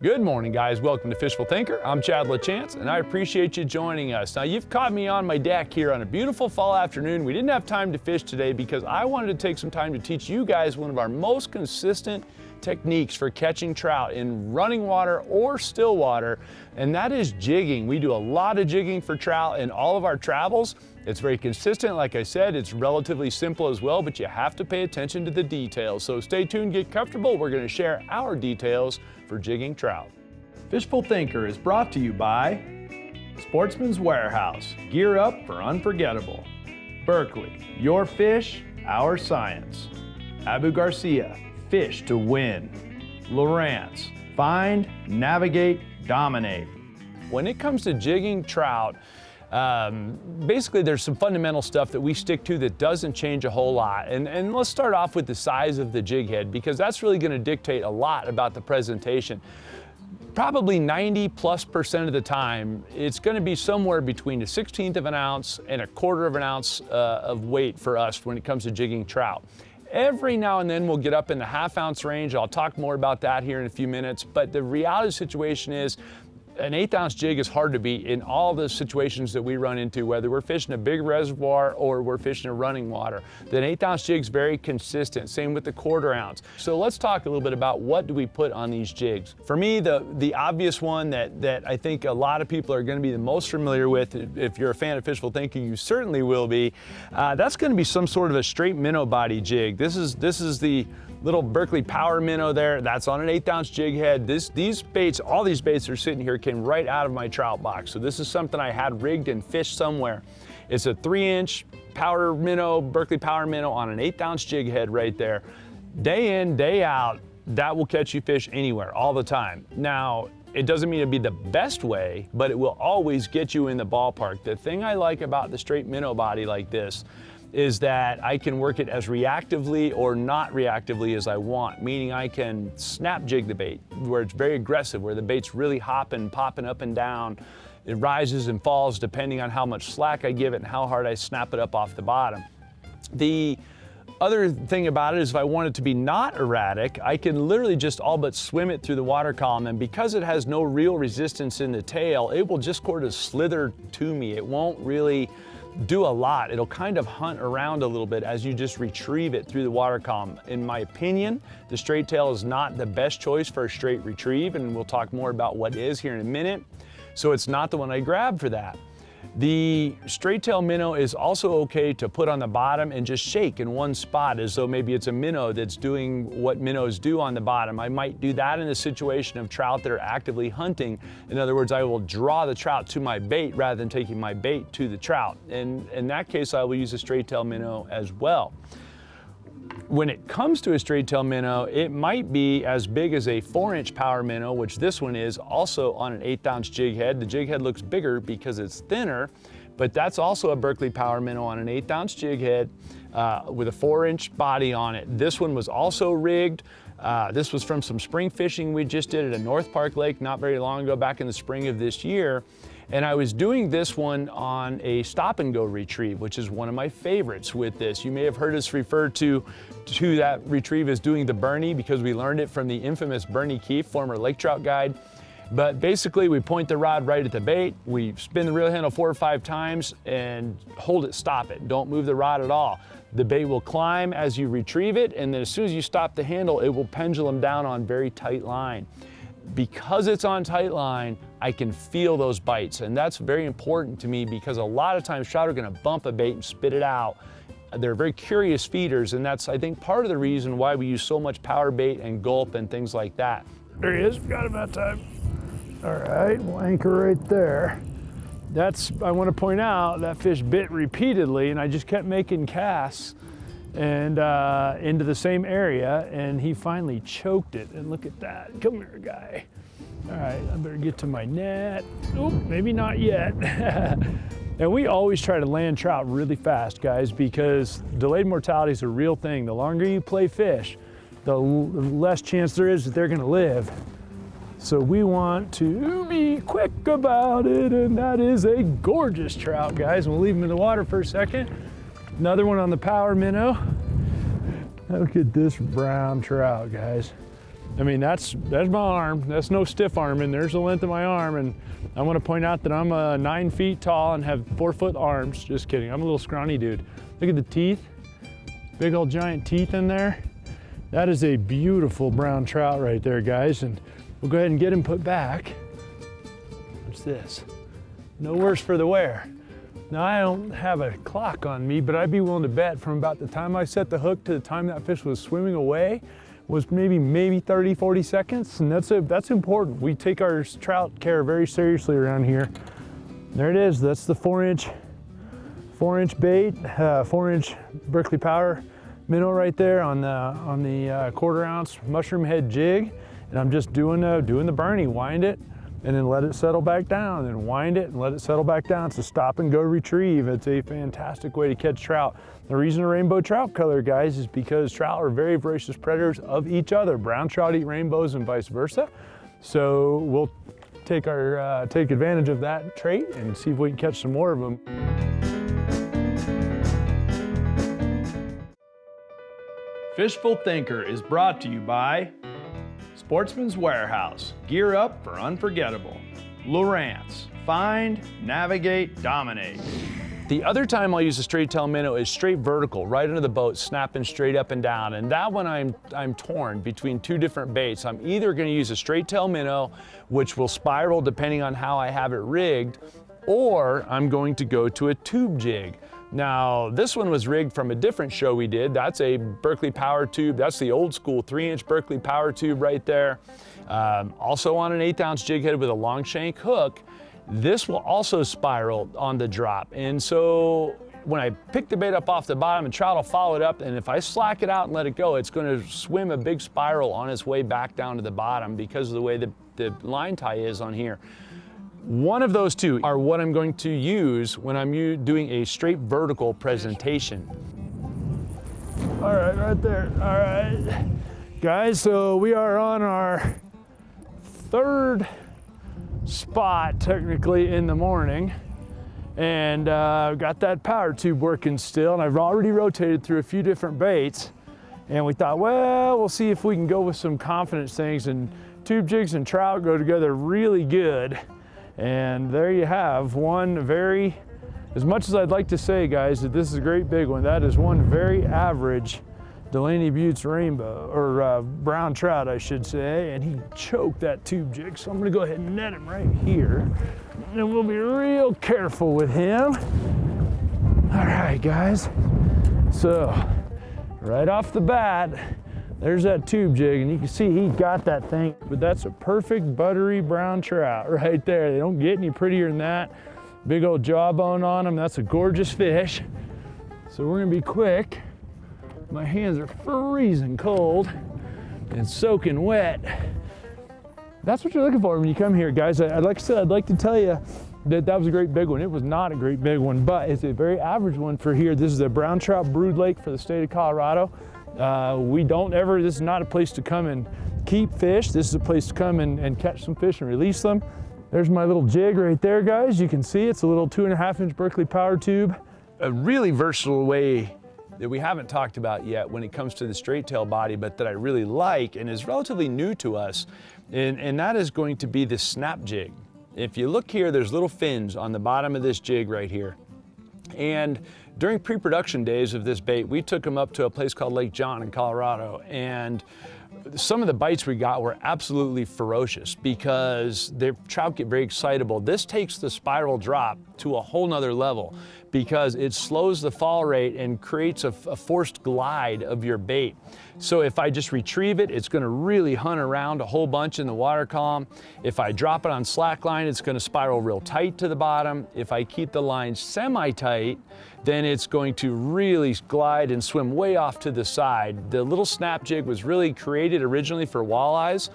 Good morning, guys. Welcome to Fishful Thinker. I'm Chad LaChance, and I appreciate you joining us. Now, you've caught me on my deck here on a beautiful fall afternoon. We didn't have time to fish today because I wanted to take some time to teach you guys one of our most consistent techniques for catching trout in running water or still water, and that is jigging. We do a lot of jigging for trout in all of our travels. It's very consistent. Like I said, it's relatively simple as well, but you have to pay attention to the details. So stay tuned, get comfortable. We're going to share our details for jigging trout. Fishful Thinker is brought to you by Sportsman's Warehouse. Gear up for unforgettable. Berkeley, your fish, our science. Abu Garcia, fish to win. Lawrence, find, navigate, dominate. When it comes to jigging trout, basically there's some fundamental stuff that we stick to that doesn't change a whole lot. And let's start off with the size of the jig head, because that's really going to dictate a lot about the presentation. Probably 90+% of the time, it's going to be somewhere between a 1/16 of an ounce and a 1/4 of an ounce of weight for us when it comes to jigging trout. Every now and then we'll get up in the 1/2 ounce range. I'll talk more about that here in a few minutes, but the reality of the situation is an 1/8 ounce jig is hard to beat in all the situations that we run into, whether we're fishing a big reservoir or we're fishing a running water. The 1/8 ounce jig's very consistent, same with the 1/4 ounce. So let's talk a little bit about what do we put on these jigs. For me, the obvious one that I think a lot of people are gonna be the most familiar with, if you're a fan of Fishful Thinking, you certainly will be, that's gonna be some sort of a straight minnow body jig. This is the little Berkeley Power minnow there. That's on an 1/8 ounce jig head. These baits, all these baits that are sitting here came right out of my trout box. So this is something I had rigged and fished somewhere. It's a 3-inch power minnow, Berkeley Power minnow on an 1/8 ounce jig head right there. Day in, day out, that will catch you fish anywhere, all the time. Now, it doesn't mean it'd be the best way, but it will always get you in the ballpark. The thing I like about the straight minnow body like this is that I can work it as reactively or not reactively as I want, meaning I can snap jig the bait, where it's very aggressive, where the bait's really hopping, popping up and down. It rises and falls depending on how much slack I give it and how hard I snap it up off the bottom. The other thing about it is if I want it to be not erratic, I can literally just all but swim it through the water column, and because it has no real resistance in the tail, it will just sort of slither to me. It won't really do a lot. It'll kind of hunt around a little bit as you just retrieve it through the water column. In my opinion, the straight tail is not the best choice for a straight retrieve, and we'll talk more about what is here in a minute. So it's not the one I grabbed for that. The straight tail minnow is also okay to put on the bottom and just shake in one spot, as though maybe it's a minnow that's doing what minnows do on the bottom. I might do that in a situation of trout that are actively hunting. In other words, I will draw the trout to my bait rather than taking my bait to the trout. And in that case, I will use a straight tail minnow as well. When it comes to a straight tail minnow, it might be as big as a 4-inch power minnow, which this one is, also on an 1/8 ounce jig head. The jig head looks bigger because it's thinner, but that's also a Berkeley Power minnow on an 1/8 ounce jig head with a 4-inch body on it. This one was also rigged. This was from some spring fishing we just did at a North Park lake not very long ago, back in the spring of this year. And I was doing this one on a stop and go retrieve, which is one of my favorites with this. You may have heard us refer to that retrieve as doing the Bernie, because we learned it from the infamous Bernie Keefe, former lake trout guide. But basically we point the rod right at the bait, we spin the reel handle 4 or 5 times and hold it, stop it. Don't move the rod at all. The bait will climb as you retrieve it, and then as soon as you stop the handle, it will pendulum down on very tight line. Because it's on tight line, I can feel those bites, and that's very important to me, because a lot of times trout are gonna bump a bait and spit it out. They're very curious feeders, and that's, I think, part of the reason why we use so much power bait and gulp and things like that. There he is, got him that time. All right, we'll anchor right there. I wanna point out, that fish bit repeatedly, and I just kept making casts and into the same area, and he finally choked it. And look at that. Come here, guy. All right, I better get to my net. Oh, maybe not yet. And we always try to land trout really fast, guys, because delayed mortality is a real thing. The longer you play fish, the less chance there is that they're gonna live. So we want to be quick about it, and that is a gorgeous trout, guys. We'll leave him in the water for a second. Another one on the power minnow. Look at this brown trout, guys. I mean, that's my arm. That's no stiff arming. There's the length of my arm. And I want to point out that I'm 9 feet tall and have 4-foot arms. Just kidding. I'm a little scrawny dude. Look at the teeth. Big old giant teeth in there. That is a beautiful brown trout right there, guys. And we'll go ahead and get him put back. What's this? No worse for the wear. Now, I don't have a clock on me, but I'd be willing to bet from about the time I set the hook to the time that fish was swimming away was maybe 30, 40 seconds. And that's important. We take our trout care very seriously around here. There it is. That's the 4-inch bait, 4-inch Berkeley Power minnow right there on the 1/4 ounce mushroom head jig. And I'm just doing the Bernie, wind it, and then let it settle back down, and wind it and let it settle back down. It's a stop and go retrieve. It's a fantastic way to catch trout. The reason a rainbow trout color, guys, is because trout are very voracious predators of each other. Brown trout eat rainbows and vice versa. So we'll take advantage of that trait and see if we can catch some more of them. Fishful Thinker is brought to you by Sportsman's Warehouse, gear up for unforgettable. Lowrance, find, navigate, dominate. The other time I'll use a straight tail minnow is straight vertical, right under the boat, snapping straight up and down. And that one I'm torn between 2 different baits. I'm either gonna use a straight tail minnow, which will spiral depending on how I have it rigged, or I'm going to go to a tube jig. Now, this one was rigged from a different show we did. That's a Berkeley Power tube. That's the old school 3-inch Berkeley Power tube right there. Also on an 1/8 ounce jig head with a long shank hook. This will also spiral on the drop. And so when I pick the bait up off the bottom, and trout will follow it up, and if I slack it out and let it go, it's gonna swim a big spiral on its way back down to the bottom because of the way the line tie is on here. One of those 2 are what I'm going to use when I'm doing a straight vertical presentation. All right, right there. All right, guys, so we are on our 3rd spot technically in the morning, and I've got that power tube working still, and I've already rotated through a few different baits, and we thought, well, we'll see if we can go with some confidence things, and tube jigs and trout go together really good. And there you have one very, as much as I'd like to say, guys, that this is a great big one, that is one very average Delaney Buttes rainbow, or brown trout, I should say, and he choked that tube jig. So I'm gonna go ahead and net him right here, and we'll be real careful with him. All right, guys, so right off the bat, there's that tube jig, and you can see he got that thing, but that's a perfect buttery brown trout right there. They don't get any prettier than that. Big old jawbone on him. That's a gorgeous fish. So we're gonna be quick. My hands are freezing cold and soaking wet. That's what you're looking for when you come here, guys. Like I said, I'd like to tell you that was a great big one. It was not a great big one, but it's a very average one for here. This is a brown trout brood lake for the state of Colorado. This is not a place to come and keep fish. This is a place to come and catch some fish and release them. There's my little jig right there, guys. You can see it's a little 2.5-inch Berkeley Power tube. A really versatile way that we haven't talked about yet when it comes to the straight tail body, but that I really like and is relatively new to us, and that is going to be the snap jig. If you look here, there's little fins on the bottom of this jig right here. And during pre-production days of this bait, we took them up to a place called Lake John in Colorado, and some of the bites we got were absolutely ferocious because the trout get very excitable. This takes the spiral drop to a whole nother level because it slows the fall rate and creates a forced glide of your bait. So if I just retrieve it, it's gonna really hunt around a whole bunch in the water column. If I drop it on slack line, it's gonna spiral real tight to the bottom. If I keep the line semi-tight, then it's going to really glide and swim way off to the side. The little snap jig was really created originally for walleyes,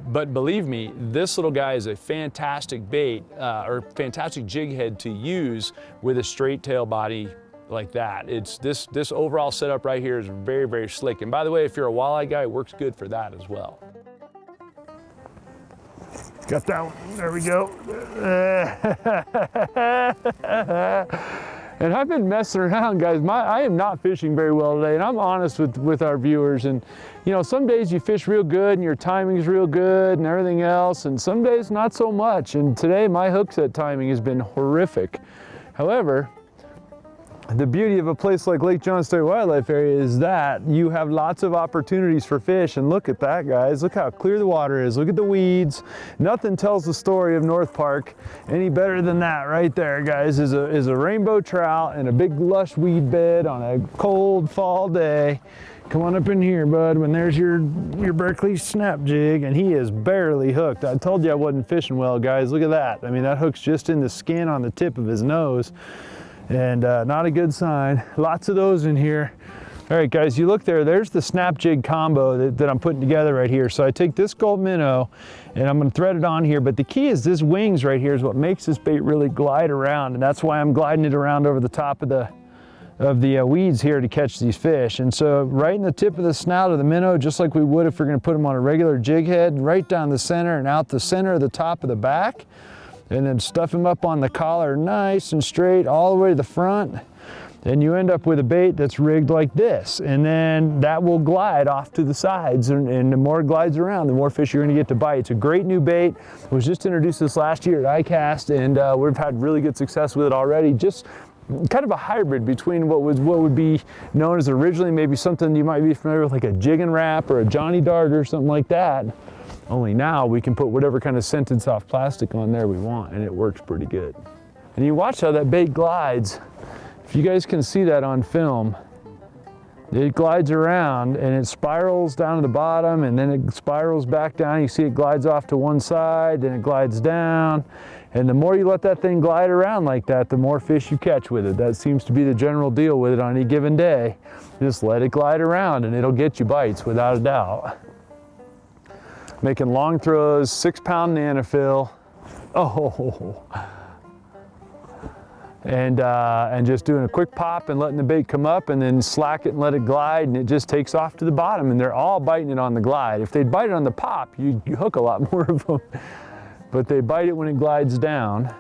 but believe me, this little guy is a fantastic bait, or fantastic jig head to use with a straight tail body like that. It's this overall setup right here is very, very slick. And by the way, if you're a walleye guy, it works good for that as well. Got that one, there we go. And I've been messing around, guys. I am not fishing very well today, and I'm honest with our viewers. And you know, some days you fish real good and your timing's real good and everything else, and some days not so much. And today my hook set timing has been horrific. However, the beauty of a place like Lake John State Wildlife Area is that you have lots of opportunities for fish. And look at that, guys. Look how clear the water is. Look at the weeds. Nothing tells the story of North Park any better than that right there, guys, is a rainbow trout and a big lush weed bed on a cold fall day. Come on up in here, bud, when there's your Berkeley snap jig, and he is barely hooked. I told you I wasn't fishing well, guys. Look at that. I mean, that hook's just in the skin on the tip of his nose. And not a good sign. Lots of those in here. All right, guys, you look there, there's the snap jig combo that I'm putting together right here. So I take this gold minnow and I'm gonna thread it on here, but the key is this wings right here is what makes this bait really glide around, and that's why I'm gliding it around over the top of the weeds here to catch these fish. And so right in the tip of the snout of the minnow, just like we would if we're gonna put them on a regular jig head, right down the center and out the center of the top of the back, and then stuff him up on the collar nice and straight all the way to the front. And you end up with a bait that's rigged like this, and then that will glide off to the sides, and the more it glides around, the more fish you're gonna get to bite. It's a great new bait. It was just introduced this last year at iCast, and we've had really good success with it already. Just kind of a hybrid between what would be known as originally maybe something you might be familiar with, like a jig and wrap or a Johnny Dart or something like that. Only now we can put whatever kind of scented soft plastic on there we want, and it works pretty good. And you watch how that bait glides. If you guys can see that on film, it glides around and it spirals down to the bottom, and then it spirals back down. You see it glides off to one side, then it glides down. And the more you let that thing glide around like that, the more fish you catch with it. That seems to be the general deal with it on any given day. Just let it glide around and it'll get you bites without a doubt. Making long throws, 6-pound nanofill. Oh. And just doing a quick pop and letting the bait come up, and then slack it and let it glide, and it just takes off to the bottom, and they're all biting it on the glide. If they'd bite it on the pop, you hook a lot more of them. But they bite it when it glides down.